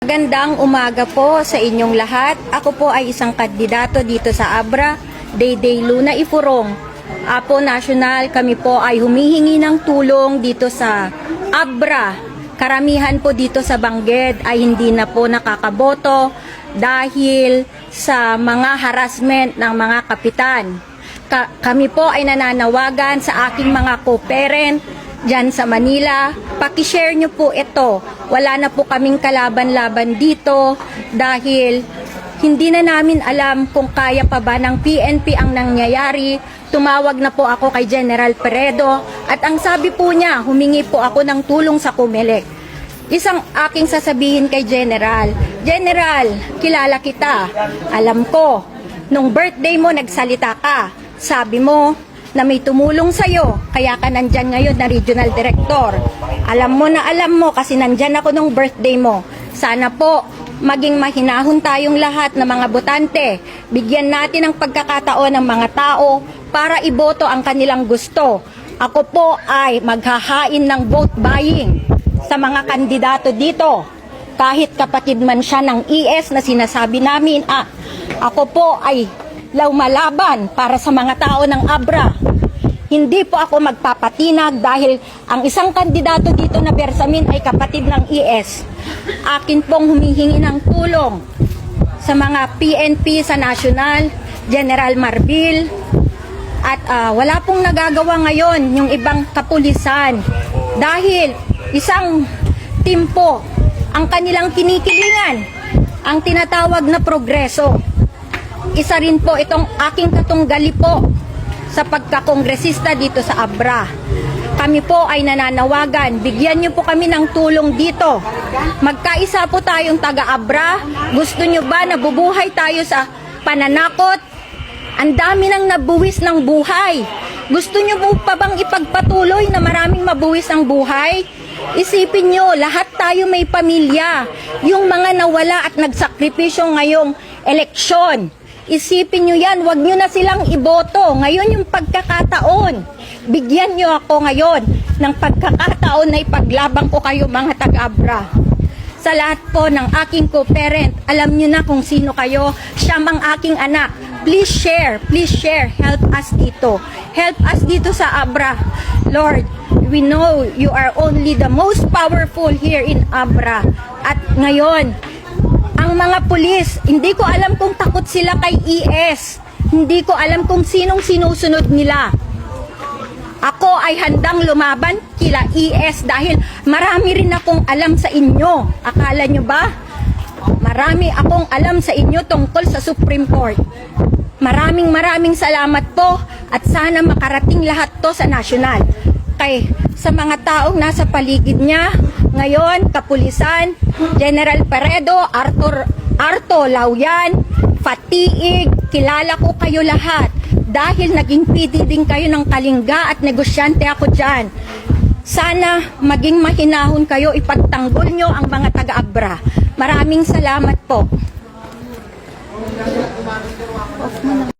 Magandang umaga po sa inyong lahat. Ako po ay isang kandidato dito sa Abra, Dayday Luna Ifurong. Apo National, kami po ay humihingi ng tulong dito sa Abra. Karamihan po dito sa Bangged ay hindi na po nakakaboto dahil sa mga harassment ng mga kapitan. Kami po ay nananawagan sa aking mga co-parent dyan sa Manila. Paki-share nyo po ito. Wala na po kaming kalaban-laban dito dahil hindi na namin alam kung kaya pa ba ng PNP ang nangyayari. Tumawag na po ako kay General Peredo at ang sabi po niya, humingi po ako ng tulong sa Comelec. Isang aking sasabihin kay General, General, kilala kita. Alam ko, nung birthday mo nagsalita ka. Sabi mo na may tumulong sa'yo, kaya ka nandyan ngayon na regional director. Alam mo kasi nandyan ako nung birthday mo. Sana po maging mahinahon tayong lahat na mga botante. Bigyan natin ng pagkakataon ng mga tao para iboto ang kanilang gusto. Ako po ay maghahain ng vote buying sa mga kandidato dito. Kahit kapatid man siya ng ES na sinasabi namin, ako po ay lumalaban para sa mga tao ng Abra. Hindi po ako magpapatinag dahil ang isang kandidato dito na Bersamin ay kapatid ng ES. Akin pong humihingi ng tulong sa mga PNP sa National, General Marbil, at wala pong nagagawa ngayon yung ibang kapulisan dahil isang team po ang kanilang kinikilingan, ang tinatawag na progreso. Isa rin po itong aking katunggali po sa pagkakongresista dito sa Abra. Kami po ay nananawagan, bigyan niyo po kami ng tulong dito. Magkaisa po tayong taga-Abra. Gusto niyo ba na bubuhay tayo sa pananakot? Ang dami nang nabuwis ng buhay. Gusto niyo po pa bang ipagpatuloy na maraming mabuwis ang buhay? Isipin niyo, lahat tayo may pamilya. Yung mga nawala at nagsakripisyo ngayong eleksyon. Isipin nyo yan, wag nyo na silang iboto. Ngayon yung pagkakataon. Bigyan nyo ako ngayon ng pagkakataon na ipaglabang ko kayo mga taga-Abra. Sa lahat po ng aking co-parent, alam nyo na kung sino kayo. Siya mang aking anak. Please share, help us dito. Help us dito sa Abra. Lord, we know you are only the most powerful here in Abra. At ngayon, ang mga pulis, hindi ko alam kung takot sila kay ES. Hindi ko alam kung sinong sinusunod nila. Ako ay handang lumaban kila ES dahil marami rin akong alam sa inyo. Akala nyo ba? Marami akong alam sa inyo tungkol sa Supreme Court. Maraming salamat po at sana makarating lahat to sa national. Kay sa mga taong nasa paligid niya, ngayon, kapulisan, General Peredo, Arto Lauyan, Fatiig, kilala ko kayo lahat dahil naging PD din kayo ng Kalinga at negosyante ako dyan. Sana maging mahinahon kayo, ipagtanggol nyo ang mga taga-Abra. Maraming salamat po.